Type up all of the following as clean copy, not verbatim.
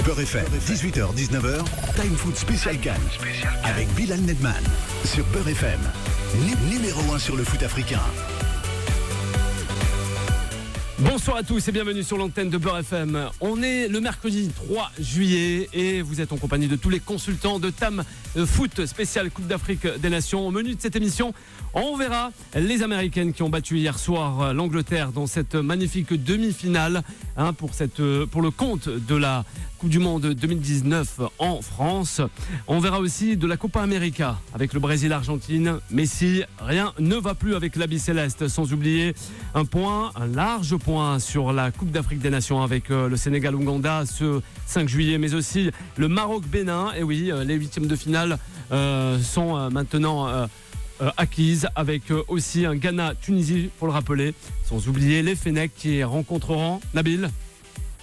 Beurre FM, 18h-19h, Time Foot Spécial Cannes, avec Bilal Nedman, sur Beurre FM, numéro 1 sur le foot africain. Bonsoir à tous et bienvenue sur l'antenne de Beurre FM. On est le mercredi 3 juillet et vous êtes en compagnie de tous les consultants de TAM Foot spécial Coupe d'Afrique des Nations. Au menu de cette émission, on verra les Américaines qui ont battu hier soir l'Angleterre dans cette magnifique demi-finale pour le compte de la Coupe du Monde 2019 en France. On verra aussi de la Copa América avec le Brésil-Argentine. Messi, rien ne va plus avec l'Habit Céleste, sans oublier un large point sur la Coupe d'Afrique des Nations avec le Sénégal-Ouganda ce 5 juillet, mais aussi le Maroc-Bénin. Et oui, les huitièmes de finale sont maintenant acquises avec aussi un Ghana-Tunisie, pour le rappeler, sans oublier les Fennecs qui rencontreront Nabil.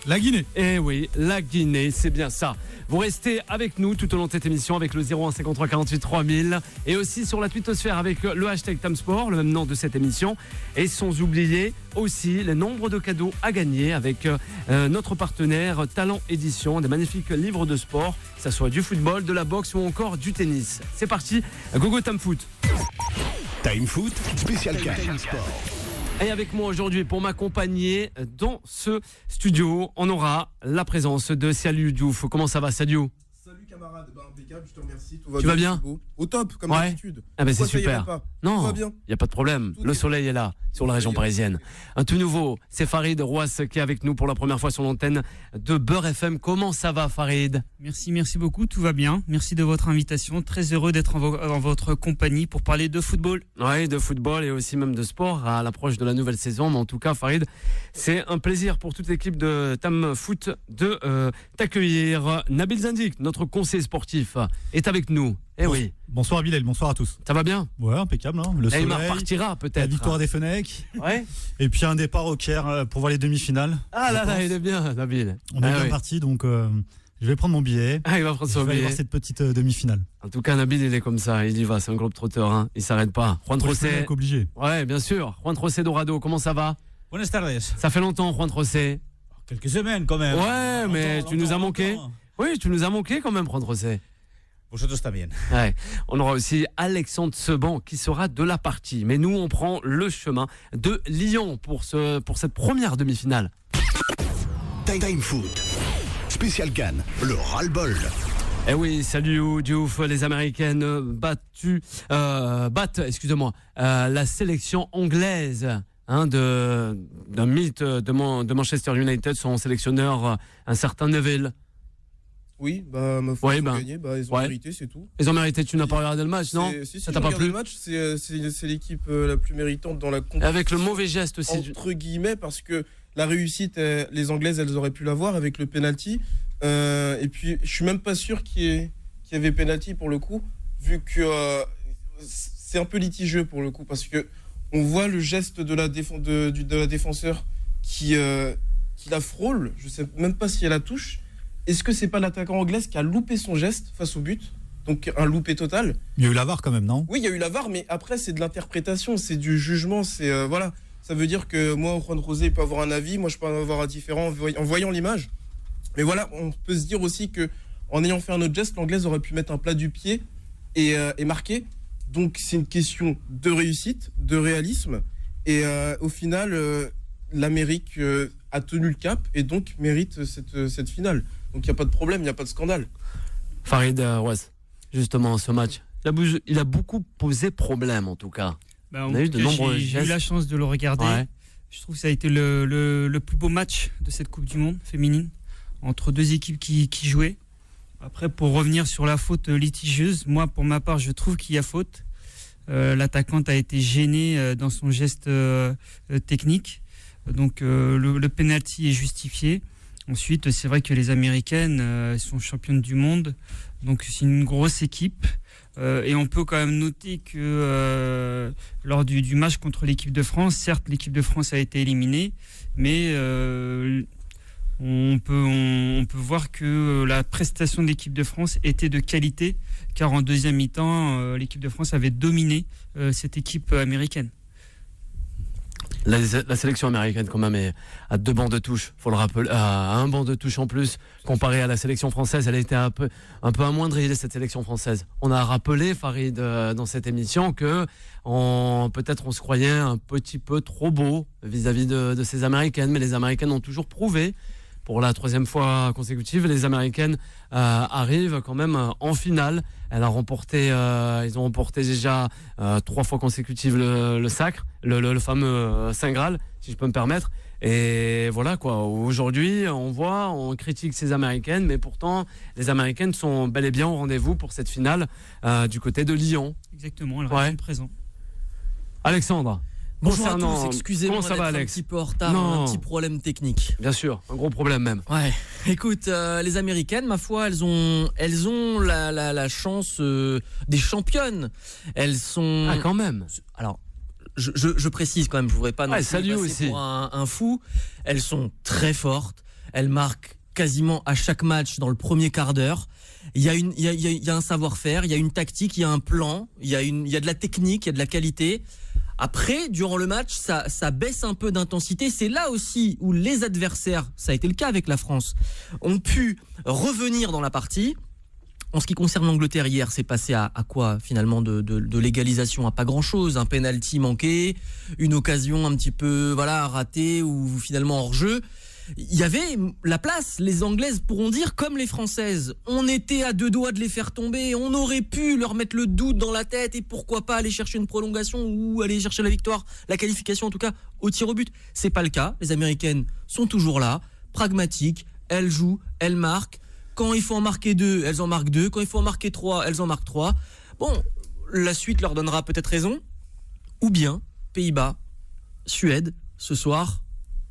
La Guinée. Eh oui, la Guinée, c'est bien ça. Vous restez avec nous tout au long de cette émission avec le 01 53 48 3000 et aussi sur la twittosphère avec le hashtag TAMSPORT, le même nom de cette émission. Et sans oublier aussi le nombre de cadeaux à gagner avec notre partenaire Talent Édition, des magnifiques livres de sport, que ce soit du football, de la boxe ou encore du tennis. C'est parti, gogo Time Foot. Time Foot, spécial Cannes. Et avec moi aujourd'hui pour m'accompagner dans ce studio, on aura la présence de Saliou Diouf. Comment ça va, Saliou ? Salut camarade, impeccable, je te remercie. Tu vas bien ? Au top, comme d'habitude. Ah ben c'est super. Non, il n'y a pas de problème. Le soleil est là, sur la région parisienne. Un tout nouveau, c'est Farid Rouas qui est avec nous pour la première fois sur l'antenne de Beurre FM. Comment ça va, Farid ? Merci beaucoup, tout va bien. Merci de votre invitation. Très heureux d'être en votre compagnie pour parler de football. Oui, de football et aussi même de sport à l'approche de la nouvelle saison. Mais en tout cas, Farid, c'est un plaisir pour toute l'équipe de Tam Foot de t'accueillir. Nabil Zindik, notre conseiller sportif, est avec nous. Eh oui. Bonsoir Bilal, bonsoir à tous. Ça va bien ? Ouais, impeccable. Hein. Le soleil, il repartira peut-être. La victoire des Fennecs. Ouais. Et puis un départ au Caire pour voir les demi-finales. Ah là, il est bien, Nabil. On est bien parti, donc je vais prendre mon billet. Ah, il va prendre son billet. Je vais aller voir cette petite demi-finale. En tout cas, Nabil, il est comme ça. Il y va, c'est un globe-trotter. Hein. Il s'arrête pas. Juan Trocé. Obligé. Ouais, bien sûr. Juan Trocé Dorado, comment ça va ? Buenas tardes. Ça fait longtemps, Juan Trocé. Quelques semaines quand même. Ouais, mais tu nous as manqué. Oui, tu nous as manqué quand même, Juan Trocé. Vosotros también. Ouais. On aura aussi Alexandre Seban qui sera de la partie. Mais nous, on prend le chemin de Lyon pour cette première demi-finale. Time Foot, spécial Cannes, le ras-le-bol. Eh oui, salut Diouf, les Américaines battent la sélection anglaise d'un mythe de Manchester United, son sélectionneur, un certain Neville. Oui, ma foi, ils ont gagné, ils ont mérité, c'est tout. Ils ont mérité, tu n'as pas regardé le match, non ? Si, ça t'a pas plu ? Le match, c'est l'équipe la plus méritante dans la compétition. Avec le mauvais geste aussi. Entre guillemets, parce que la réussite, les Anglaises, elles auraient pu l'avoir avec le penalty. Et puis, je suis même pas sûr qu'il y avait penalty pour le coup, vu que c'est un peu litigieux pour le coup, parce que on voit le geste de la défenseur qui la frôle. Je sais même pas si elle la touche. Est-ce que c'est pas l'attaquant anglaise qui a loupé son geste face au but ? Donc un loupé total. Il y a eu la VAR quand même, non ? Oui, il y a eu la VAR, mais après c'est de l'interprétation, c'est du jugement, c'est voilà. Ça veut dire que moi, Juan Rosé peut avoir un avis, moi je peux en avoir un différent en voyant l'image. Mais voilà, on peut se dire aussi que en ayant fait un autre geste, l'anglaise aurait pu mettre un plat du pied et marquer. Donc c'est une question de réussite, de réalisme. Et au final, l'Amérique a tenu le cap et donc mérite cette finale. Donc il n'y a pas de problème, il n'y a pas de scandale. Farid Rouas, justement, ce match, il a beaucoup posé problème en tout cas. On a eu de nombreux gestes. J'ai eu la chance de le regarder. Ouais. Je trouve que ça a été le plus beau match de cette Coupe du Monde féminine, entre deux équipes qui jouaient. Après, pour revenir sur la faute litigieuse, moi, pour ma part, je trouve qu'il y a faute. L'attaquante a été gênée dans son geste technique. Donc, le penalty est justifié. Ensuite, c'est vrai que les Américaines sont championnes du monde. Donc, c'est une grosse équipe. Et on peut quand même noter que lors du match contre l'équipe de France, certes, l'équipe de France a été éliminée, mais on peut voir que la prestation de l'équipe de France était de qualité, car en deuxième mi-temps, l'équipe de France avait dominé cette équipe américaine. La sélection américaine quand même est à 2 bancs de touche, faut le rappeler, à 1 banc de touche en plus comparé à la sélection française. Elle a été un peu amoindrie, cette sélection française. On a rappelé, Farid, dans cette émission que peut-être on se croyait un petit peu trop beau vis-à-vis de ces Américaines, mais les Américaines ont toujours prouvé. Pour la 3e fois consécutive, les Américaines arrivent quand même en finale. Ils ont remporté déjà 3 fois consécutives le sacre, le fameux Saint Graal, si je peux me permettre. Et voilà quoi. Aujourd'hui, on critique ces Américaines, mais pourtant, les Américaines sont bel et bien au rendez-vous pour cette finale du côté de Lyon. Exactement, elles restent présentes. Alexandre. Bonjour à tous, excusez-moi d'être un petit peu en retard, un petit problème technique. Bien sûr, un gros problème même. Ouais. Écoute, les Américaines, ma foi, elles ont la chance des championnes. Elles sont. Ah, quand même. Alors, je précise quand même, je voudrais pas non plus passer aussi pour un fou. Elles sont très fortes. Elles marquent quasiment à chaque match dans le premier quart d'heure. Il y a un savoir-faire, il y a une tactique, il y a un plan, il y a de la technique, il y a de la qualité. Après, durant le match, ça baisse un peu d'intensité. C'est là aussi où les adversaires, ça a été le cas avec la France, ont pu revenir dans la partie. En ce qui concerne l'Angleterre, hier, c'est passé à quoi finalement de l'égalisation à pas grand-chose. Un penalty manqué, une occasion un petit peu ratée ou finalement hors jeu. Il y avait la place, les Anglaises pourront dire comme les Françaises, on était à 2 doigts de les faire tomber, on aurait pu leur mettre le doute dans la tête et pourquoi pas aller chercher une prolongation ou aller chercher la victoire, la qualification en tout cas au tir au but. C'est pas le cas, les Américaines sont toujours là, pragmatiques, elles jouent, elles marquent. Quand il faut en marquer 2, elles en marquent 2, quand il faut en marquer 3, elles en marquent 3. Bon, la suite leur donnera peut-être raison, ou bien Pays-Bas, Suède, ce soir,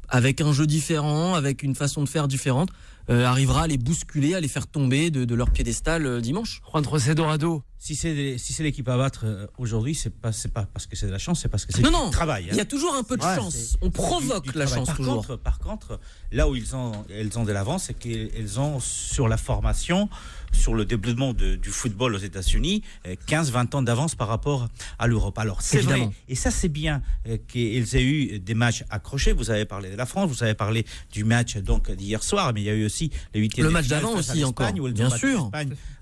avec un jeu différent, avec une façon de faire différente, arrivera à les bousculer, à les faire tomber de leur piédestal dimanche. Juan José Dorado. Si c'est l'équipe à battre aujourd'hui, c'est pas parce que c'est de la chance, c'est parce que c'est du travail. Il y a toujours un peu de chance. On provoque la chance toujours. Par contre, là où elles ont de l'avance, c'est qu'elles ont sur la formation, sur le développement du football aux États-Unis, 15-20 ans d'avance par rapport à l'Europe. Alors c'est vrai, et ça c'est bien qu'elles aient eu des matchs accrochés. Vous avez parlé de la France, vous avez parlé du match donc d'hier soir, mais il y a eu aussi le match d'avant aussi encore. Bien sûr.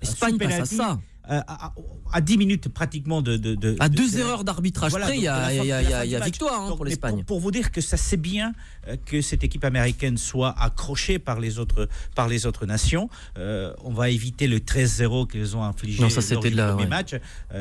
L'Espagne passe à ça. À 10 minutes pratiquement à 2 erreurs d'arbitrage près, il y a victoire pour l'Espagne. Pour vous dire que ça c'est bien que cette équipe américaine soit accrochée par les autres nations. On va éviter le 13-0 qu'ils ont infligé lors du premier match.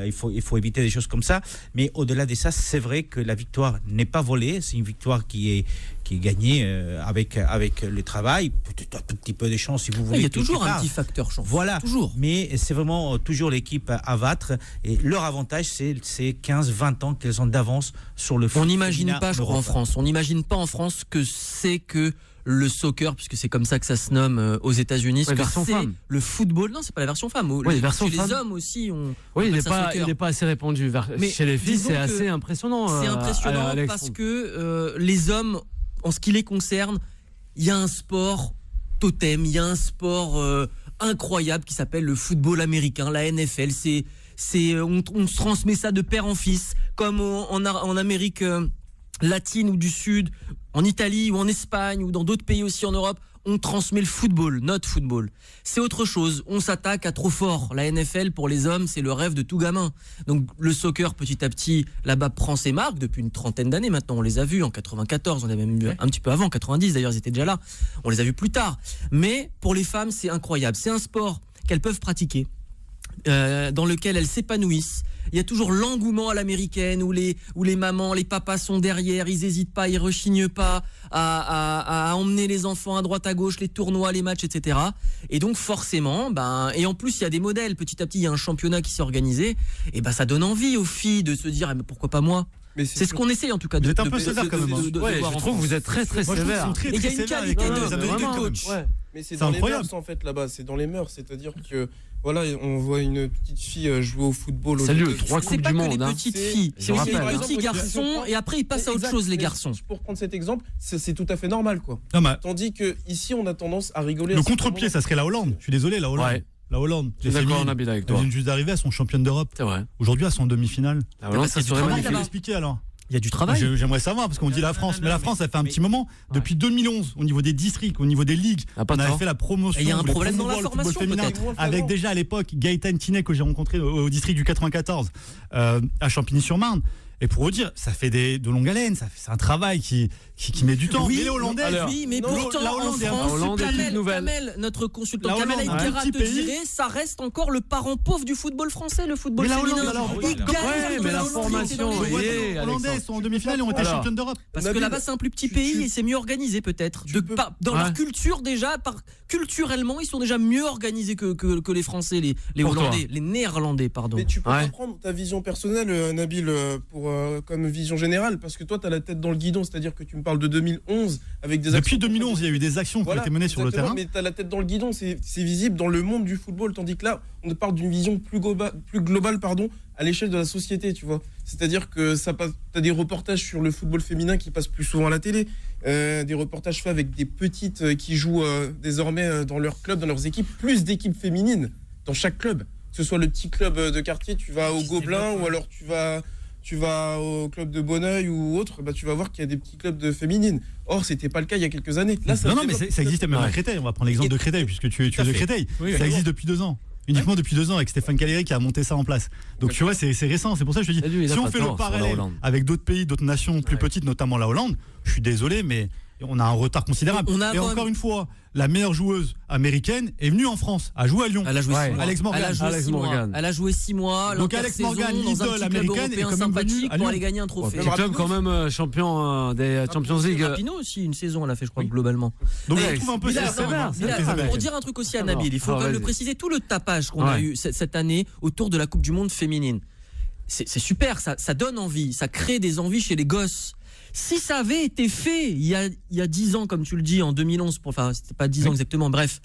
Il faut éviter des choses comme ça. Mais au-delà de ça, c'est vrai que la victoire n'est pas volée. C'est une victoire qui est gagnée avec le travail, peut-être un tout petit peu de chance si vous voulez. Il y a toujours un petit facteur chance. Voilà. Toujours. Mais c'est vraiment toujours l'équipe à battre. Et leur avantage, c'est 15-20 ans qu'elles ont d'avance sur le foot. On n'imagine pas, je crois, en France. On n'imagine pas en France que c'est que le soccer, puisque c'est comme ça que ça se nomme aux États-Unis, la version femme. Le football. Non, c'est pas la version femme. Les hommes aussi ont. Oui, il n'est pas assez répandu. Mais chez les filles, c'est assez impressionnant. C'est impressionnant parce que les hommes, en ce qui les concerne, il y a un sport totem, il y a un sport incroyable qui s'appelle le football américain, la NFL. On se transmet ça de père en fils, comme en Amérique latine ou du Sud, en Italie ou en Espagne ou dans d'autres pays aussi en Europe. On transmet le football, notre football. C'est autre chose. On s'attaque à trop fort. La NFL, pour les hommes, c'est le rêve de tout gamin. Donc, le soccer, petit à petit, là-bas, prend ses marques depuis une trentaine d'années maintenant. On les a vus en 94. On a même vu un petit peu avant, 90 d'ailleurs, ils étaient déjà là. On les a vus plus tard. Mais, pour les femmes, c'est incroyable. C'est un sport qu'elles peuvent pratiquer, dans lequel elles s'épanouissent. Il y a toujours l'engouement à l'américaine où les mamans, les papas sont derrière, ils n'hésitent pas, ils rechignent pas à emmener les enfants à droite à gauche, les tournois, les matchs, etc. Et donc forcément, et en plus il y a des modèles, petit à petit il y a un championnat qui s'est organisé, et ça donne envie aux filles de se dire mais pourquoi pas moi. Mais c'est ce qu'on essaye en tout cas. Vous êtes un peu sévère quand même. Je trouve que vous êtes très très sévère. Et il y a une qualité de coach. Mais c'est dans les mœurs en fait là-bas, c'est dans les mœurs, c'est-à-dire que voilà, on voit une petite fille jouer au football. Salut, 3 coupes du monde. C'est pas que les petites filles, c'est aussi les petits garçons et après ils passent à autre chose les garçons. Pour prendre cet exemple, c'est tout à fait normal quoi. Tandis que ici on a tendance à rigoler. Le contre-pied, ça serait la Hollande. Je suis désolé, la Hollande. Ouais. La Hollande, les féminines, elles viennent juste d'arriver, elles sont championnes d'Europe. C'est vrai. Aujourd'hui, elles sont en demi-finale. La Hollande, ça serait magnifique. Expliquer alors. Il y a du travail. J'aimerais savoir, parce qu'on dit la France, mais la France, ça fait un petit moment. Depuis 2011, au niveau des districts, au niveau des ligues, on avait fait la promotion. Il y a un problème dans la formation, peut-être. Avec déjà à l'époque Gaëtan Tinet, que j'ai rencontré au district du 94, à Champigny-sur-Marne. Et pour vous dire, ça fait de longue haleine, c'est un travail qui met du temps. Oui, mais les Hollandais, oui, mais pourtant en France, Kamel, notre consultant Kamel Aïkera te dirait, ça reste encore le parent pauvre du football français, le football féminin. Ils gagnent, mais la formation, les Hollandais sont en demi-finale et ont été champions d'Europe. Parce que là-bas, c'est un plus petit pays et c'est mieux organisé peut-être. Dans leur culture déjà, culturellement, ils sont déjà mieux organisés que les Français, les Hollandais, les Néerlandais, pardon. Mais tu peux pas prendre ta vision personnelle, Nabil, comme vision générale, parce que toi, tu as la tête dans le guidon, c'est-à-dire que tu me parles de 2011 avec des actions. Depuis 2011, il y a eu des actions qui ont été menées sur le terrain. Mais tu as la tête dans le guidon, c'est visible dans le monde du football, tandis que là, on parle d'une vision plus globale, à l'échelle de la société, tu vois. C'est-à-dire que tu as des reportages sur le football féminin qui passent plus souvent à la télé, des reportages faits avec des petites qui jouent désormais dans leur club, dans leurs équipes, plus d'équipes féminines dans chaque club. Que ce soit le petit club de quartier, tu vas au Gobelin, ou alors tu vas au club de Bonneuil ou autre, tu vas voir qu'il y a des petits clubs de féminines. Or, c'était pas le cas il y a quelques années. Là, mais ça existait même à Créteil. On va prendre l'exemple de Créteil, puisque tu es de Créteil. Oui, ça existe depuis 2 ans. Uniquement depuis 2 ans, avec Stéphane Caléry qui a monté ça en place. Donc tu vois, c'est récent. C'est pour ça que je te dis, si on fait le parallèle avec d'autres pays, d'autres nations plus petites, notamment la Hollande, je suis désolé, mais on a un retard considérable. Et encore une fois, la meilleure joueuse américaine est venue en France, a joué à Lyon. Elle a joué 6 mois. Alex Morgan. Elle a joué 6 mois. Donc Alex Morgan, l'idole américaine, est quand même venue pour aller gagner un trophée. Le club quand même champion des Champions League. Rapinoe aussi, une saison, elle a fait, je crois, globalement. Donc je trouve un peu sévère. Pour dire un truc aussi à Nabil, il faut quand même le préciser, tout le tapage qu'on a eu cette année autour de la Coupe du Monde féminine. C'est super, ça donne envie, ça crée des envies chez les gosses. Si ça avait été fait il y a 10 ans, comme tu le dis, en 2011, enfin c'était pas 10 ans exactement, bref,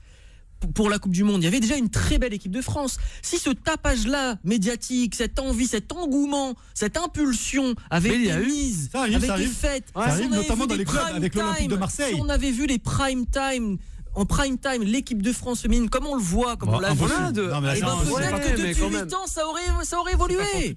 pour la Coupe du Monde, il y avait déjà une très belle équipe de France. Si ce tapage-là médiatique, cette envie, cet engouement, cette impulsion avait été mise, avait été faite, ça arrive notamment dans les clubs avec l'Olympique de Marseille. Si on avait vu les prime time, en prime time, l'équipe de France féminine, comme on le voit, comme on l'a vu, peut-être que depuis 8 ans, ça aurait évolué.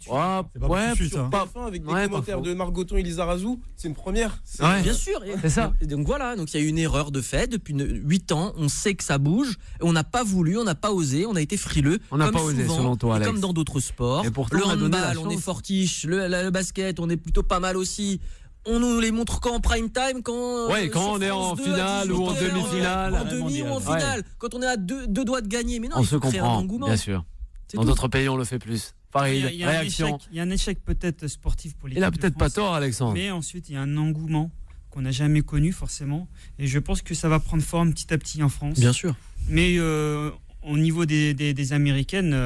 Avec des commentaires de Margoton et Lisa Razou, c'est une première. Bien sûr. C'est ça. Et donc voilà, donc il y a eu une erreur de fait. Depuis 8 ans, on sait que ça bouge. On n'a pas voulu, on n'a pas osé, on a été frileux. On n'a pas osé, selon toi, Alex. Comme dans d'autres sports. Le handball, on est fortiche. Le basket, on est plutôt pas mal aussi. On nous les montre quand en prime time, quand on est en finale ou en demi-finale. En demi ou en finale, quand on est à deux doigts de gagner. Mais non, on se comprend, bien sûr. Dans d'autres pays, on le fait plus. Pareil, réaction. Il y a un échec peut-être sportif pour l'équipe. Il a peut-être pas tort, Alexandre. Mais ensuite, il y a un engouement qu'on n'a jamais connu forcément. Et je pense que ça va prendre forme petit à petit en France. Bien sûr. Mais au niveau des Américaines,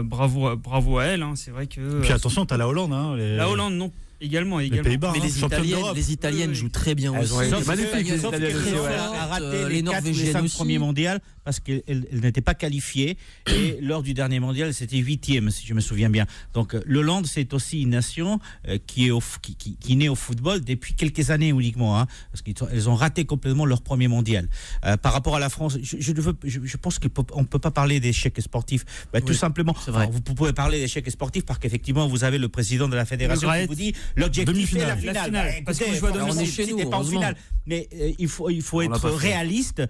bravo à elles. C'est vrai que. Puis attention, t'as la Hollande. La Hollande, non. Également. Les Pays-Bas, mais les Italiennes jouent très bien aussi. Magnifique. Sauf qu'elles a raté les 4 ou les 5 premiers mondiaux parce qu'elle n'était pas qualifiée. Et lors du dernier mondial, c'était 8e, si je me souviens bien. Donc l'Hollande, c'est aussi une nation qui est née au football depuis quelques années uniquement, parce qu'elles ont raté complètement leur premier mondial. Par rapport à la France, je pense qu'on ne peut pas parler d'échec sportif. Tout simplement, vous pouvez parler d'échec sportif parce qu'effectivement, vous avez le président de la fédération qui vous dit l'objectif c'est la finale. Parce qu'on joue à domicile, c'était pas en finale. Mais il faut être réaliste.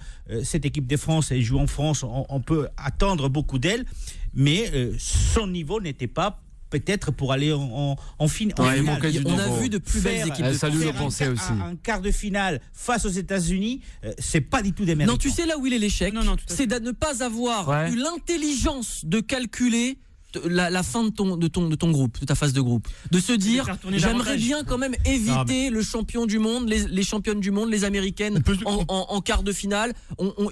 Cette équipe de France, elle joue en France. On peut attendre beaucoup d'elle, mais son niveau n'était pas peut-être pour aller en finale. On a vu de plus belles équipes de France. Un quart de finale face aux États-Unis, c'est pas du tout des mérites. Non, tu sais là où il est l'échec, c'est de ne pas avoir eu l'intelligence de calculer la fin de ton groupe, de ta phase de groupe, de se dire j'aimerais bien quand même éviter le champion du monde, les championnes du monde, les américaines en quart de finale.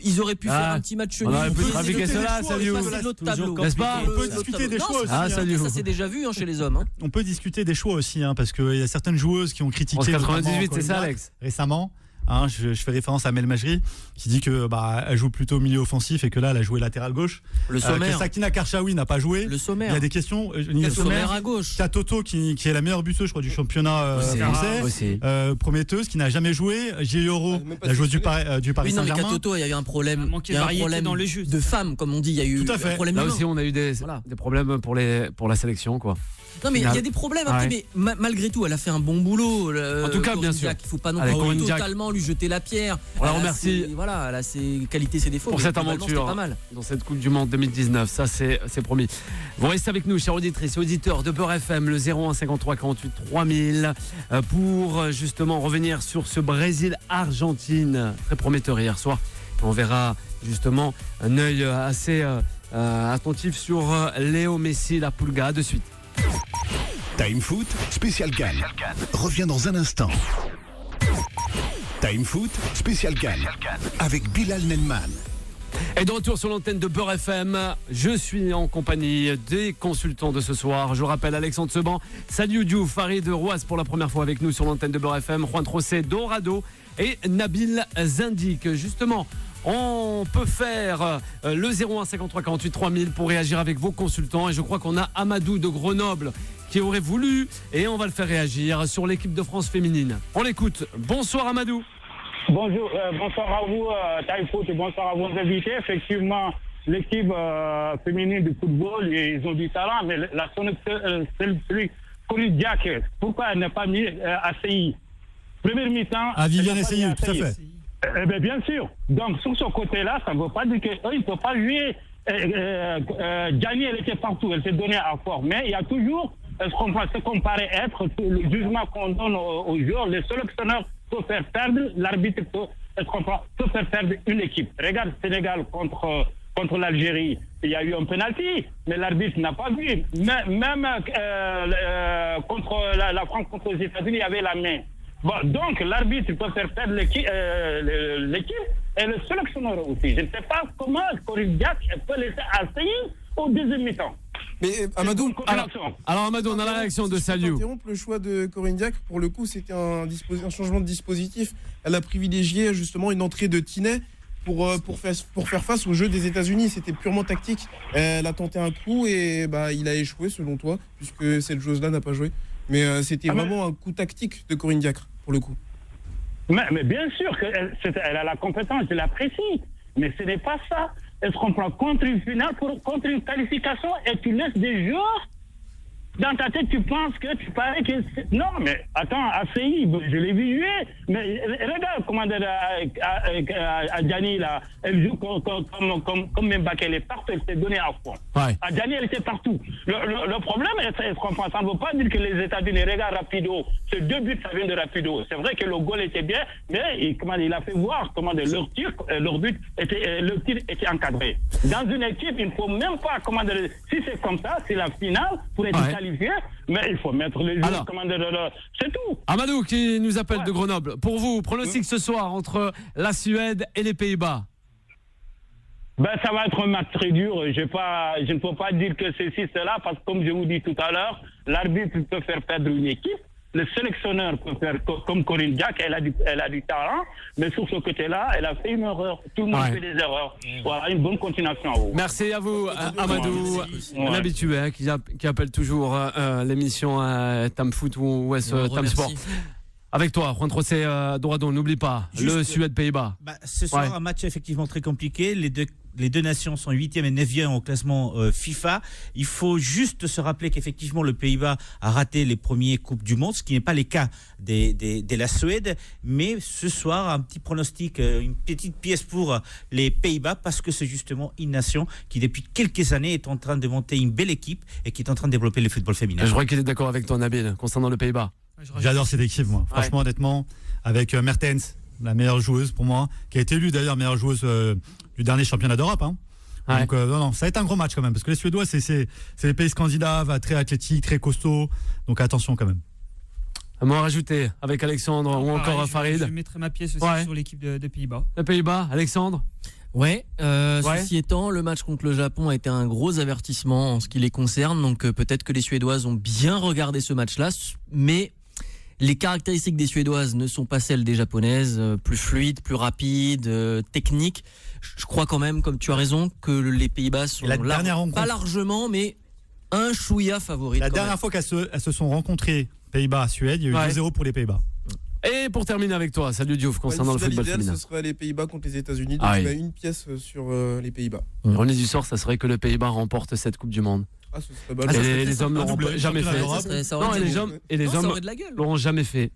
Ils auraient pu faire un petit match nul. On aurait pu trafiquer cela, n'est-ce pas? On peut discuter des choix aussi. Ça c'est déjà vu chez les hommes. On peut discuter des choix aussi, parce qu'il y a certaines joueuses qui ont critiqué 98, c'est ça, Alex, récemment. Je fais référence à Mel Majri qui dit que elle joue plutôt au milieu offensif et que là elle a joué latéral gauche. Le sommaire. Que Sakina Karchaoui n'a pas joué. Le sommaire. Il y a des questions. Le sommaire à gauche. T'as Toto qui est la meilleure buteuse, je crois, du championnat français. Prometteuse qui n'a jamais joué. Gilles la joueuse du Paris Saint-Germain. Mais qu'à Toto il y a eu un problème. Il y a un problème dans de femmes, comme on dit. Il y a eu un problème. Là aussi on a eu des problèmes pour la sélection, quoi. Non, mais il y a des problèmes, mais malgré tout, elle a fait un bon boulot. En tout cas, bien sûr. Il ne faut pas non plus totalement lui jeter la pierre. On la remercie. Voilà, elle a ses qualités, ses défauts. Pour cette aventure pas mal. dans cette Coupe du Monde 2019, ça c'est promis. Vous restez avec nous, chers auditrices et auditeurs de Beurre FM, le 01 53 48 3000, pour justement revenir sur ce Brésil-Argentine, très prometteur hier soir. On verra justement un œil assez attentif sur Léo Messi, la Pulga. De suite. Time Foot, spécial Cannes. Revient dans un instant. Time Foot, spécial Cannes. Avec Bilal Nedman. Et de retour sur l'antenne de Beurre FM, je suis en compagnie des consultants de ce soir. Je rappelle Alexandre Seban, Saliou Diouf, Farid Rouas pour la première fois avec nous sur l'antenne de Beurre FM, Juan Trocé, Dorado et Nabil Zindik. Justement, on peut faire le 01 53 48 3000 pour réagir avec vos consultants. Et je crois qu'on a Amadou de Grenoble qui aurait voulu, et on va le faire réagir sur l'équipe de France féminine. On l'écoute. Bonsoir Amadou. Bonjour, bonsoir à vous, Time Foot, et bonsoir à vos invités. Effectivement, l'équipe féminine de football, ils ont du talent, mais la seule Corinne Diacre, pourquoi elle n'a pas mis ACI? Première mi-temps. Ah, Viviane ACI, tout à fait. Eh bien, bien sûr. Donc, sur ce côté-là, ça ne veut pas dire qu'eux, ils ne peuvent pas jouer. Gianni, elle était partout, elle s'est donnée à fort. Mais il y a toujours ce qu'on paraît être le jugement qu'on donne aux joueurs. Le sélectionneur peut faire perdre, l'arbitre peut faire perdre une équipe. Regarde Sénégal contre l'Algérie. Il y a eu un penalty, mais l'arbitre n'a pas vu. Même contre la France contre les États-Unis, il y avait la main. Bon, donc l'arbitre peut faire perdre l'équipe et le sélectionneur aussi. Je ne sais pas comment Corinne Diacre peut laisser asseoir au deuxième mi-temps. Mais Amadou, alors Amadou, on a la réaction de Saliou. Le choix de Corinne Diacre, pour le coup, c'était un changement de dispositif. Elle a privilégié justement une entrée de Tinet pour faire face au jeu des États-Unis. C'était purement tactique. Elle a tenté un coup et il a échoué selon toi, puisque cette joueuse-là n'a pas joué. Mais c'était vraiment un coup tactique de Corinne Diacre, pour le coup. Mais bien sûr qu'elle a la compétence, je l'apprécie. Mais ce n'est pas ça. Est-ce qu'on prend contre une finale, contre une qualification et tu laisses des joueurs dans ta tête, tu penses que tu parais que... Non, mais attends, ACI, je l'ai vu jouer. Mais regarde comment Gianni, là, elle joue comme même Mbappé, elle est partout, elle s'est donnée à fond. Ouais. Gianni, elle était partout. Le problème, ça ne veut pas dire que les États-Unis, regarde Rapido, ces 2 buts, ça vient de Rapido. C'est vrai que le goal était bien, mais il a fait voir comment leur tir était encadré. Dans une équipe, il ne faut même pas, si c'est comme ça, c'est la finale pour être qualifié. Mais il faut mettre les joueurs c'est tout. Amadou qui nous appelle de Grenoble. Pour vous, pronostic ce soir entre la Suède et les Pays-Bas. Ça va être un match très dur. Je ne peux pas dire que ceci, cela, parce que comme je vous dis tout à l'heure, l'arbitre peut faire perdre une équipe. Le sélectionneur peut faire comme Corinne Diacre, elle a du talent, mais sur ce côté-là, elle a fait une erreur. Tout le monde fait des erreurs. Voilà, une bonne continuation à vous. Merci à vous, Amadou, un habitué qui appelle toujours l'émission Tam Foot ou Tam Sport. Avec toi, Juan Trocé, Dorado, n'oublie pas, le Suède-Pays-Bas. Ce soir, un match effectivement très compliqué. Les deux nations sont 8e et 9e au classement FIFA. Il faut juste se rappeler qu'effectivement, le Pays-Bas a raté les premiers Coupes du Monde, ce qui n'est pas le cas de la Suède. Mais ce soir, un petit pronostic, une petite pièce pour les Pays-Bas, parce que c'est justement une nation qui, depuis quelques années, est en train de monter une belle équipe et qui est en train de développer le football féminin. Je crois qu'il est d'accord avec toi, Nabil, concernant le Pays-Bas. J'adore cette équipe, moi. Franchement, honnêtement, avec Mertens, la meilleure joueuse pour moi, qui a été élue d'ailleurs meilleure joueuse du dernier championnat d'Europe. Donc, non, ça va être un gros match quand même, parce que les Suédois, c'est les pays scandinaves, très athlétiques, très costauds. Donc, attention quand même. Un mot à rajouter avec Alexandre ou encore Farid. Je mettrai ma pièce aussi sur l'équipe de Pays-Bas. Les Pays-Bas, Alexandre? Ceci étant, le match contre le Japon a été un gros avertissement en ce qui les concerne. Donc, peut-être que les Suédoises ont bien regardé ce match-là, mais les caractéristiques des Suédoises ne sont pas celles des Japonaises, plus fluides, plus rapides, techniques. Je crois quand même, comme tu as raison, que les Pays-Bas sont pas largement, mais un chouïa favori. La dernière fois qu'elles se sont rencontrées, Pays-Bas-Suède, il y a eu 2-0 pour les Pays-Bas. Et pour terminer avec toi, salut Diouf, concernant le football féminin. Ce serait les Pays-Bas contre les États-Unis, donc il y a une pièce sur les Pays-Bas. René du sort, ça serait que le Pays-Bas remporte cette Coupe du Monde. Les hommes l'ont jamais fait. Non, et les hommes l'auront jamais fait.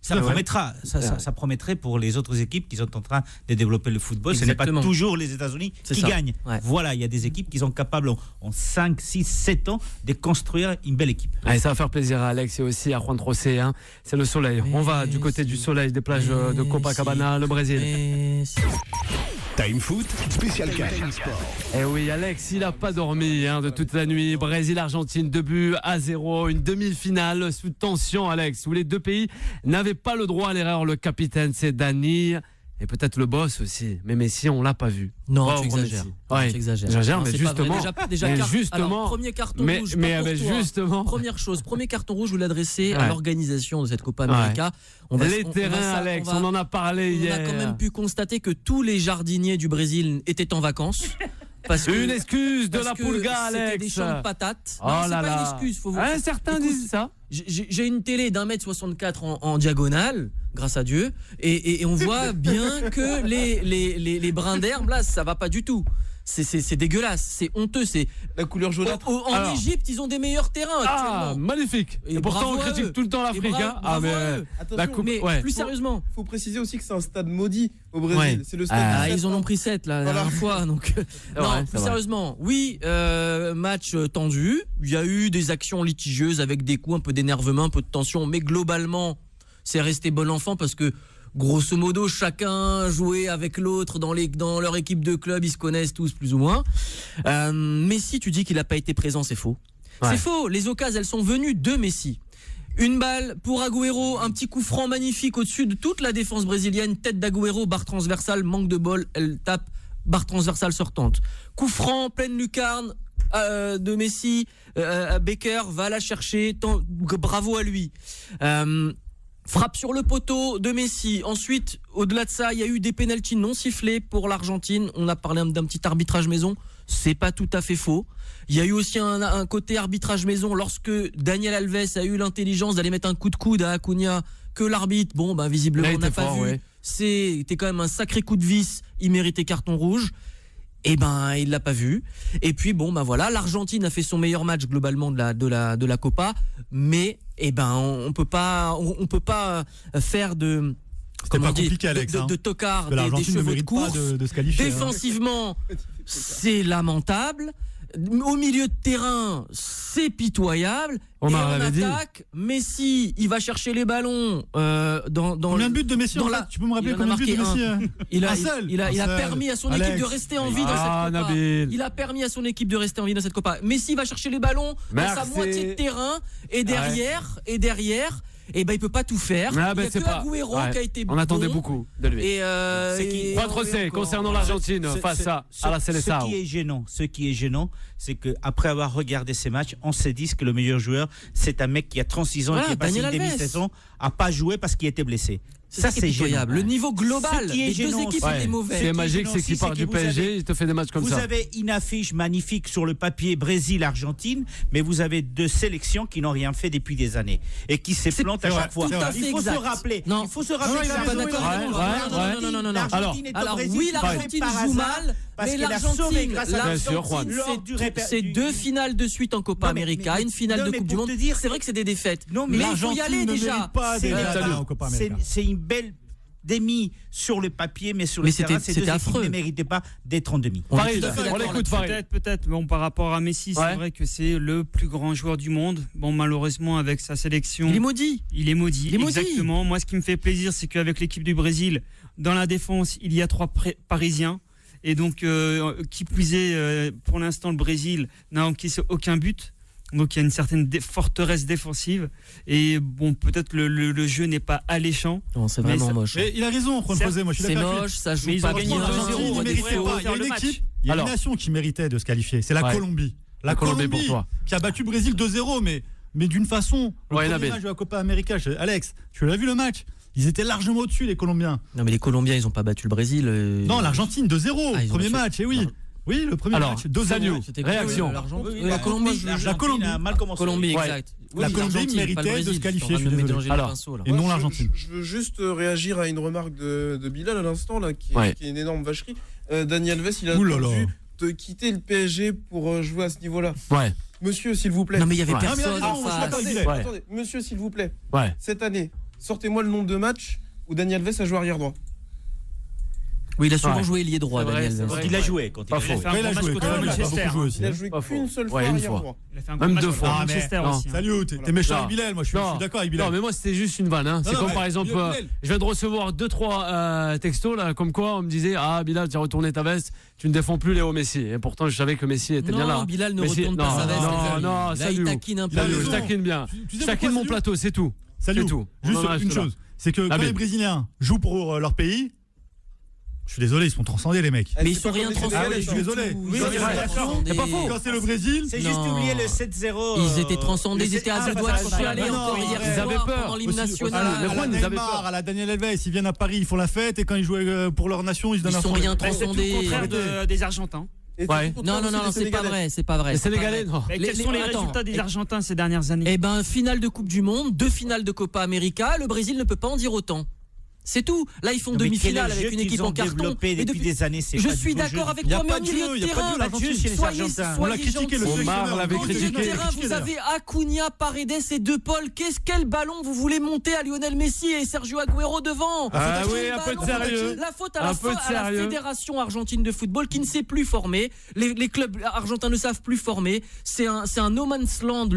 Ça promettrait pour les autres équipes qui sont en train de développer le football. Exactement. Ce n'est pas toujours les États-Unis qui gagnent. Ouais. Voilà, il y a des équipes qui sont capables en 5, 6, 7 ans de construire une belle équipe. Allez, ça va faire plaisir à Alex et aussi à Juan Rosé. Hein. C'est le soleil. On va du côté du soleil, des plages de Copacabana, le Brésil. Time Foot, spécial Cannes. Eh oui, Alex, il n'a pas dormi de toute la nuit. Brésil-Argentine, 2-0, une demi-finale sous tension, Alex, où les deux pays n'avaient pas le droit à l'erreur. Le capitaine, c'est Dani. Et peut-être le boss aussi. Mais Messi, on ne l'a pas vu. Non, tu exagères. Ouais, j'exagère, mais justement. Alors, premier carton rouge. Mais justement. Première chose, premier carton rouge, vous l'adressez à l'organisation de cette Copa América. Les terrains, Alex, on en a parlé hier. On a quand même pu constater que tous les jardiniers du Brésil étaient en vacances. Une excuse de la Pulga, Alex. C'était des champs de patates. Oh, c'est pas une excuse. Certains disent ça. J'ai une télé d'1m64 en diagonale, grâce à Dieu, et on voit bien que les brins d'herbe, là, ça va pas du tout. C'est dégueulasse, c'est honteux. C'est la couleur jaunâtre. En Égypte, ils ont des meilleurs terrains actuellement. Magnifique. Et pourtant, on critique tout le temps l'Afrique. Plus sérieusement, il faut préciser aussi que c'est un stade maudit au Brésil. C'est le stade. Ils en ont pris 7 la dernière fois. Donc, plus sérieusement, oui, match tendu. Il y a eu des actions litigieuses avec des coups, un peu d'énervement, un peu de tension, mais globalement, c'est resté bon enfant parce que grosso modo, chacun jouait avec l'autre dans leur équipe de club, ils se connaissent tous plus ou moins. Messi, tu dis qu'il n'a pas été présent, c'est faux. Ouais. C'est faux, les occasions, elles sont venues de Messi. Une balle pour Agüero, un petit coup franc magnifique au-dessus de toute la défense brésilienne, tête d'Agüero, barre transversale, manque de bol, elle tape, barre transversale sortante. Coup franc, pleine lucarne de Messi, Baker va la chercher, bravo à lui. Frappe sur le poteau de Messi. Ensuite, au-delà de ça, il y a eu des pénaltys non sifflés pour l'Argentine. On a parlé d'un petit arbitrage maison. C'est pas tout à fait faux. Il y a eu aussi un côté arbitrage maison lorsque Daniel Alves a eu l'intelligence d'aller mettre un coup de coude à Acuna que l'arbitre, visiblement, on n'a pas vu. Ouais. C'était quand même un sacré coup de vis. Il méritait carton rouge. Il l'a pas vu. Et puis voilà, l'Argentine a fait son meilleur match globalement de la Copa, mais on peut pas faire de tocard des chevaux de course. De se qualifier, défensivement, c'est lamentable. Au milieu de terrain, c'est pitoyable. Et en attaque, Messi, il va chercher les ballons dans combien de buts de Messi Tu peux me rappeler combien de buts de Messi Il a permis à son équipe de rester en vie dans cette Copa. Il a permis à son équipe de rester en vie dans cette Copa. Messi va chercher les ballons dans sa moitié de terrain et derrière, il peut pas tout faire. Il y a que Agüero qui a été bon. On attendait beaucoup de lui. Pas trop concernant l'Argentine face à la Seleção. Ce qui est gênant, c'est qu'après avoir regardé ces matchs, on se dit que le meilleur joueur, c'est un mec qui a 36 ans et qui a passé une demi-saison à pas jouer parce qu'il était blessé. Ça, c'est incroyable. Le niveau global des deux équipes est mauvais. Ce qui est magique, c'est qu'il part du PSG, il te fait des matchs comme ça. Vous avez une affiche magnifique sur le papier Brésil-Argentine, mais vous avez deux sélections qui n'ont rien fait depuis des années et qui se plantent à chaque fois. Il faut se rappeler. Non, il faut se rappeler. Non. Alors oui, l'Argentine joue mal, mais l'Argentine, c'est 2 finales de suite en Copa América, une finale de Coupe du Monde. C'est vrai que c'est des défaites, mais il faut y aller déjà. C'est une belle demi sur le papier, mais sur le terrain, ces deux équipes ne méritaient pas d'être en demi. On l'écoute, Farid. Peut-être. Par rapport à Messi, c'est vrai que c'est le plus grand joueur du monde. Malheureusement, avec sa sélection, il est maudit. Exactement. Moi, ce qui me fait plaisir, c'est qu'avec l'équipe du Brésil, dans la défense, il y a 3 Parisiens. Et donc, qui plus est, pour l'instant, le Brésil n'a encaissé aucun but. Donc il y a une certaine forteresse défensive et peut-être le jeu n'est pas alléchant. Non, c'est vraiment moche. Mais il a raison, Juan Rosé, moi je suis d'accord. C'est moche, ça joue pas bien. Il y a une nation qui méritait de se qualifier, c'est la Colombie. La Colombie pour toi. Qui a battu le Brésil 2-0, mais d'une façon. Le premier match de la Copa América, Alex, tu l'as vu le match? Ils étaient largement au-dessus, les Colombiens. Non, mais les Colombiens, ils n'ont pas battu le Brésil. Non, l'Argentine 2-0, premier match, oui. Oui, le premier match, 2-0. Réaction. La Colombie a mal commencé. Colombie, exact. La Colombie méritait de se qualifier. Et non l'Argentine. Je veux juste réagir à une remarque de Bilal à l'instant, qui est une énorme vacherie. Daniel Alves, il a attendu de quitter le PSG pour jouer à ce niveau-là. Ouais. Monsieur, s'il vous plaît. Non, mais il y avait personne en face. Attendez, monsieur, s'il vous plaît. Ouais. Cette année, sortez-moi le nombre de matchs où Daniel Alves a joué arrière droit. Oui, il a souvent joué ailier droit, Daniel Alves. Quand il a joué. Quand il a joué. Il a joué qu'une seule fois arrière droit. Même 2 fois. Manchester aussi. Salut, t'es méchant avec Bilal, moi je suis d'accord avec Bilal. Non, mais moi c'était juste une vanne. C'est comme par exemple, je viens de recevoir 2-3 textos là, comme quoi on me disait ah Bilal, tu as retourné ta veste, tu ne défends plus Léo Messi. Et pourtant je savais que Messi était bien là. Non, Bilal ne retourne pas sa veste. Non, salut. Il taquine un peu. Je taquine bien. Je taquine mon plateau, c'est tout. Salut. Juste une chose, c'est que quand les Brésiliens jouent pour leur pays. Je suis désolé, ils sont transcendés les mecs. Mais ils sont rien transcendés. Ah oui, je suis désolé. Oui, c'est pas faux. Quand c'est le Brésil, c'est juste oublier le 7-0. Ils étaient transcendés, ils étaient à deux doigts de chialer encore hier soir pendant l'hymne national. Ils avaient peur. À la Daniel Alves, ils viennent à Paris, ils font la fête et quand ils jouent pour leur nation, ils se donnent un fond. Ils sont rien transcendés. C'est le contraire des Argentins. Ouais. Non, c'est pas vrai, c'est pas vrai. Les Sénégalais, non. Quels sont les résultats des Argentins ces dernières années? Eh ben, finale de Coupe du Monde, 2 finales de Copa América, le Brésil ne peut pas en dire autant. C'est tout. Là, ils font demi-finale avec une équipe en carton. Et depuis des années, c'est je suis d'accord avec toi, mais au milieu de terrain, on l'a critiqué, le Omar l'avait critiqué. Vous avez Acuna, Paredes et De Paul. Quel ballon vous voulez monter à Lionel Messi et Sergio Agüero devant? Ah oui, un peu de sérieux. La faute à la Fédération argentine de football qui ne sait plus former. Les clubs argentins ne savent plus former. C'est un no man's land,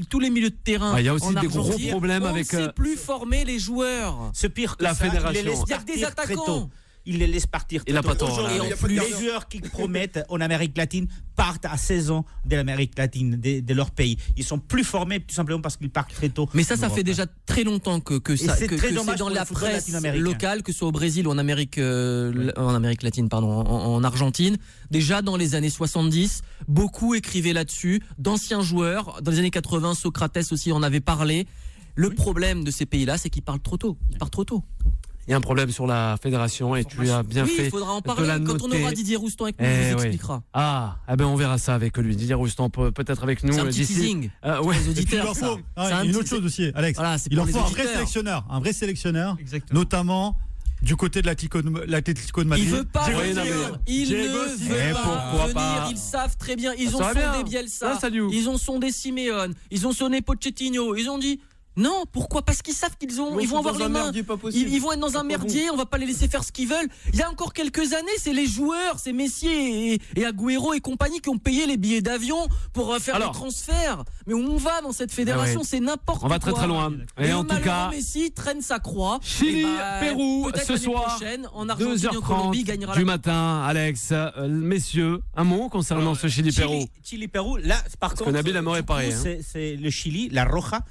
tous les milieux de terrain. Il y a aussi des gros problèmes avec. On ne sait plus former les joueurs. C'est pire que ça. Fédération. Il y a des attaquants. Il les laisse partir. Il n'a pas tort. Les joueurs qui promettent en Amérique latine partent à 16 ans de l'Amérique latine, de leur pays. Ils sont plus formés tout simplement parce qu'ils partent très tôt. Mais ça fait déjà très longtemps que c'est dans la presse locale, que ce soit au Brésil ou en Amérique latine, en Argentine. Déjà dans les années 70, beaucoup écrivaient là-dessus. D'anciens joueurs, dans les années 80, Socrates aussi en avait parlé. Le problème de ces pays-là, c'est qu'ils partent trop tôt. Ils partent trop tôt. Il y a un problème sur la fédération et tu as bien fait. Il faudra en parler quand on aura Didier Roustan avec nous, il vous expliquera. Ah, on verra ça avec lui. Didier Roustan peut-être avec nous. C'est un petit teasing. Les auditeurs, ça. Une autre chose aussi, Alex. Voilà, il en faut un vrai sélectionneur, notamment du côté de l'Atlético de Madrid. Il veut pas venir. Il ne veut pas venir. Ils savent très bien. Ils ont sondé Bielsa. Ils ont sondé Simeone. Ils ont sonné Pochettino. Ils ont dit. Non, pourquoi? Parce qu'ils savent qu'ils vont avoir les mains. Ils vont être dans un merdier, on va pas les laisser faire ce qu'ils veulent. Il y a encore quelques années, c'est les joueurs, c'est Messi et Agüero et compagnie qui ont payé les billets d'avion pour faire les transferts. Mais où on va dans cette fédération, c'est n'importe quoi. On va très très loin. Et en tout cas, Messi traîne sa croix. Chili, Pérou, ce soir, en Argentine, 2h30 du matin. Alex, messieurs, un mot concernant ce Chili-Pérou. Chili-Pérou, là, par contre, Nabil a réparé. C'est le Chili, la Roja.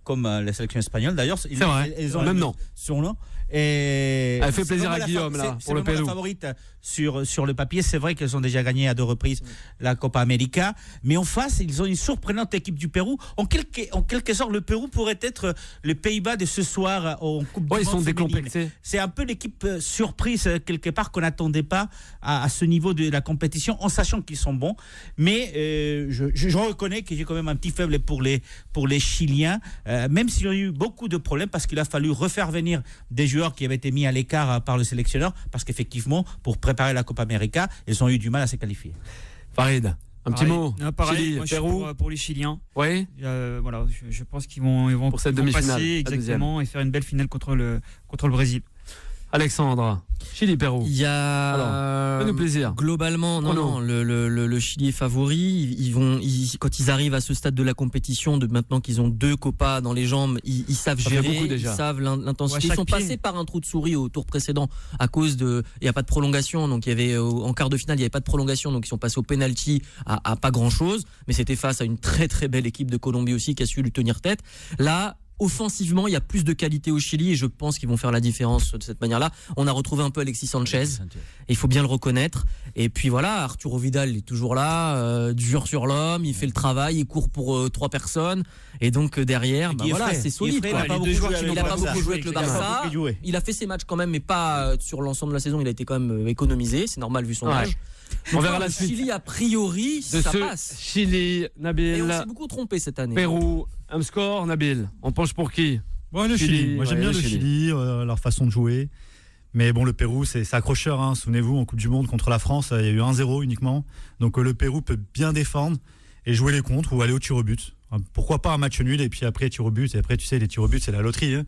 Comme la sélection espagnole d'ailleurs, c'est vrai. Ils ont même nom. Son nom. Et elle fait plaisir à Guillaume là pour le Pérou. La favorite sur le papier, c'est vrai qu'elles ont déjà gagné à 2 reprises la Copa América, mais en face, ils ont une surprenante équipe du Pérou. En quelque sorte, le Pérou pourrait être le Pays-Bas de ce soir en Coupe du Monde. Ils sont décomplexés. C'est un peu l'équipe surprise quelque part qu'on n'attendait pas à ce niveau de la compétition, en sachant qu'ils sont bons. Mais je reconnais que j'ai quand même un petit faible pour les Chiliens, même s'il y a eu beaucoup de problèmes parce qu'il a fallu refaire venir des joueurs qui avaient été mis à l'écart par le sélectionneur, parce qu'effectivement, pour préparer la Copa América, ils ont eu du mal à se qualifier. Farid, un petit mot. Pareil, Chili, Pérou. Pour les Chiliens. Oui. Voilà, je pense qu'ils vont pour cette demi-finale, passer exactement et faire une belle finale contre le Brésil. Alexandre, Chili-Pérou. Il y a fais-nous plaisir. Globalement, non, le Chili est favori. Quand ils arrivent à ce stade de la compétition, maintenant qu'ils ont 2 copas dans les jambes, ils savent gérer, ils savent l'intensité. Ils sont passés par un trou de souris au tour précédent à cause il n'y a pas de prolongation. Donc il y avait en quart de finale, il n'y avait pas de prolongation, donc ils sont passés au penalty à pas grand chose. Mais c'était face à une très très belle équipe de Colombie aussi qui a su lui tenir tête. Là. Offensivement, il y a plus de qualité au Chili et je pense qu'ils vont faire la différence de cette manière-là. On a retrouvé un peu Alexis Sanchez, il faut bien le reconnaître. Et puis voilà, Arturo Vidal il est toujours là, dur sur l'homme, il fait le travail, il court pour 3 personnes. Et donc derrière, c'est solide. Il n'a pas beaucoup joué avec le Barça. Il a fait ses matchs quand même, mais pas sur l'ensemble de la saison. Il a été quand même économisé, c'est normal vu son âge. On verra la suite. Chili, a priori, ça passe. Chili, Nabil. Et on s'est beaucoup trompé cette année. Pérou, un score, Nabil. On penche pour qui? Le Chili. Moi, j'aime bien le Chili, leur façon de jouer. Mais bon, le Pérou, c'est accrocheur. Hein. Souvenez-vous, en Coupe du Monde contre la France, il y a eu 1-0 uniquement. Donc le Pérou peut bien défendre et jouer les contres ou aller au tir au but. Pourquoi pas un match nul et puis après tir au but. Et après, tu sais, les tirs au but, c'est la loterie. Hein.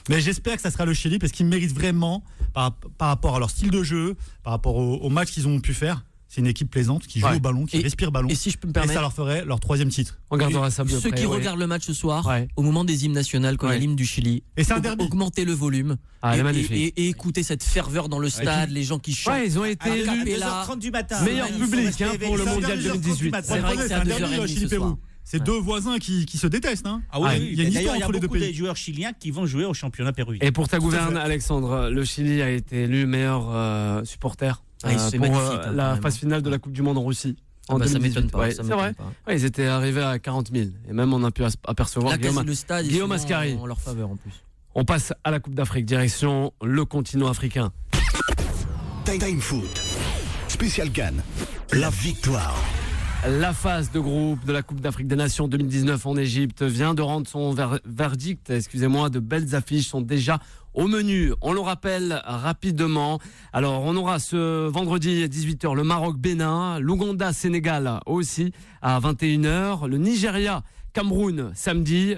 Mais j'espère que ça sera le Chili parce qu'ils méritent vraiment, par rapport à leur style de jeu, par rapport au match qu'ils ont pu faire. C'est une équipe plaisante qui joue au ballon, qui respire ballon. Et si je peux me permettre, et ça leur ferait leur 3e titre. On gardera ça Ceux qui regardent le match ce soir, au moment des hymnes nationales, quand il y a l'hymne du Chili, et c'est un derby. Augmentez le volume et écoutez cette ferveur dans le stade, les gens qui chantent. Ils ont été élus à 2h30 du matin. Meilleur public pour le mondial 2018. C'est vrai que c'est à 2h30 ce soir. C'est deux voisins qui se détestent. Hein. Ah oui, il y a une histoire entre les deux pays. Il y a beaucoup de joueurs chiliens qui vont jouer au championnat péruvien. Et pour ta gouverne, Alexandre, le Chili a été élu meilleur supporter pour la phase finale de la Coupe du Monde en Russie. Ça m'étonne pas. C'est vrai. Ils étaient arrivés à 40 000. Et même on a pu apercevoir Guillaume Ascari en leur faveur en plus. On passe à la Coupe d'Afrique, direction le continent africain. Time Foot, Spécial CAN, la victoire. La phase de groupe de la Coupe d'Afrique des Nations 2019 en Égypte vient de rendre son verdict. De belles affiches sont déjà au menu. On le rappelle rapidement. Alors, on aura ce vendredi à 18h le Maroc-Bénin, l'Ouganda-Sénégal aussi à 21h, le Nigeria-Cameroun samedi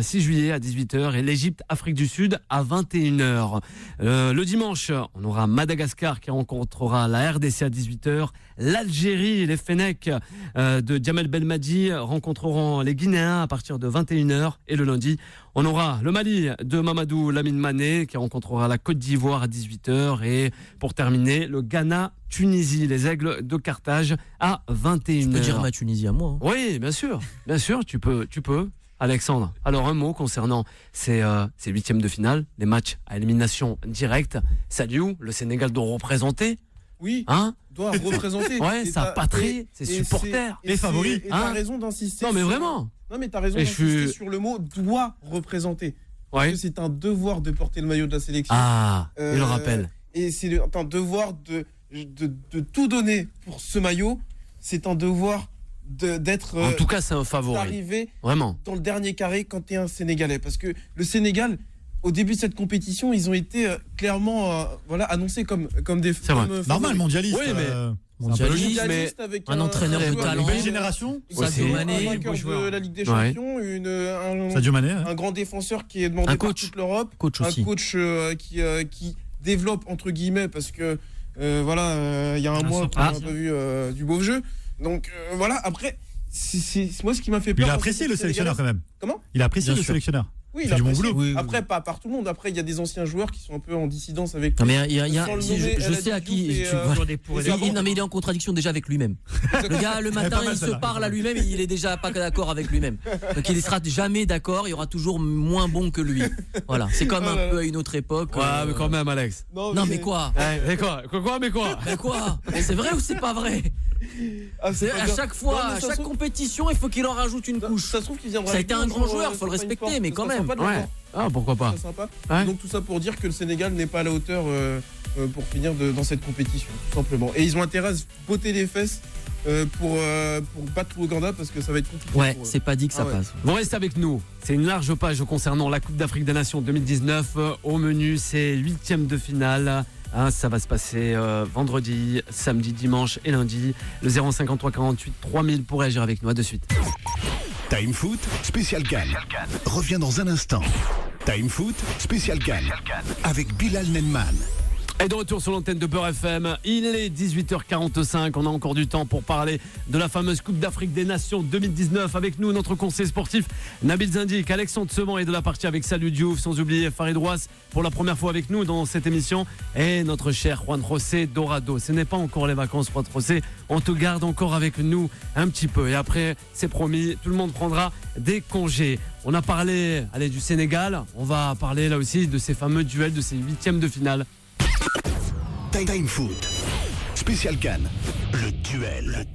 6 juillet à 18h et l'Égypte-Afrique du Sud à 21h. Le dimanche, on aura Madagascar qui rencontrera la RDC à 18h. L'Algérie et les Fennecs de Djamel Belmadi rencontreront les Guinéens à partir de 21h. Et le lundi, on aura le Mali de Mamadou Lamine Mané qui rencontrera la Côte d'Ivoire à 18h. Et pour terminer, le Ghana-Tunisie, les Aigles de Carthage à 21h. Je peux dire ma Tunisie à moi. Hein. Oui, bien sûr, tu peux. Alexandre, alors un mot concernant ces 8e de finale, les matchs à élimination directe. Saliou, le Sénégal doit représenter. Oui, doit représenter. Sa patrie, ses supporters, les favoris. Et t'as raison d'insister. Non, mais vraiment. Non, mais t'as raison d'insister sur le mot doit représenter. Parce que c'est un devoir de porter le maillot de la sélection. Il le rappelle. Et c'est un devoir de tout donner pour ce maillot. C'est un devoir d'être. En tout cas, c'est un favori. D'arriver vraiment dans le dernier carré quand t'es un Sénégalais. Parce que le Sénégal, au début de cette compétition, ils ont été clairement annoncés comme des. C'est vrai. Normal, mondialiste. Oui, mais. Mondialiste, avec un entraîneur de talent. Une belle génération. Sadio Mané, un vainqueur de la Ligue des Champions, Sadio Mané, un grand défenseur qui est demandé par toute l'Europe, un coach qui développe entre guillemets parce que il y a un mois on n'a pas vu du beau jeu. Donc après c'est moi ce qui m'a fait peur. Il a apprécié le sélectionneur quand même. Comment ? Il a apprécié le sélectionneur. Oui, il a du bon boulot. Après, pas par tout le monde. Après, il y a des anciens joueurs qui sont un peu en dissidence avec. Non, mais je sais à qui. Non, mais il est en contradiction déjà avec lui-même. Le gars, le matin, il se parle à lui-même et il est déjà pas d'accord avec lui-même. Donc, il ne sera jamais d'accord. Il y aura toujours moins bon que lui. Voilà. C'est comme un peu à une autre époque. Ouais, mais quand même, Alex. Non, mais quoi ? Mais quoi ? Mais quoi ? C'est vrai ou c'est pas vrai ? À chaque fois, à chaque compétition, il faut qu'il en rajoute une couche. Ça se trouve qu'il viendra. Ça a été un grand joueur, il faut le respecter, mais quand même. Pourquoi pas. Donc tout ça pour dire que le Sénégal n'est pas à la hauteur pour finir dans cette compétition, tout simplement. Et ils ont intérêt à se botter les fesses pour battre l'Ouganda parce que ça va être compliqué. Ouais, c'est pas dit que ça passe. Vous restez avec nous. C'est une large page concernant la Coupe d'Afrique des Nations 2019. Au menu, c'est 8e de finale. Ça va se passer vendredi, samedi, dimanche et lundi. Le 053 48 3000 pour réagir avec nous. À de suite. Time Foot, Spécial CAN. Reviens dans un instant. Time Foot, Spécial CAN. Avec Bilal Nedman. Et de retour sur l'antenne de Beurre FM, il est 18h45, on a encore du temps pour parler de la fameuse Coupe d'Afrique des Nations 2019. Avec nous, notre conseiller sportif Nabil Zindik, Alexandre Seban est de la partie avec Saliou Diouf, sans oublier Farid Rouas pour la première fois avec nous dans cette émission. Et notre cher Juan José Dorado. Ce n'est pas encore les vacances, Juan José, on te garde encore avec nous un petit peu. Et après, c'est promis, tout le monde prendra des congés. On a parlé du Sénégal, on va parler là aussi de ces fameux duels, de ces 8e de finale. Time Foot, Spécial CAN, le duel.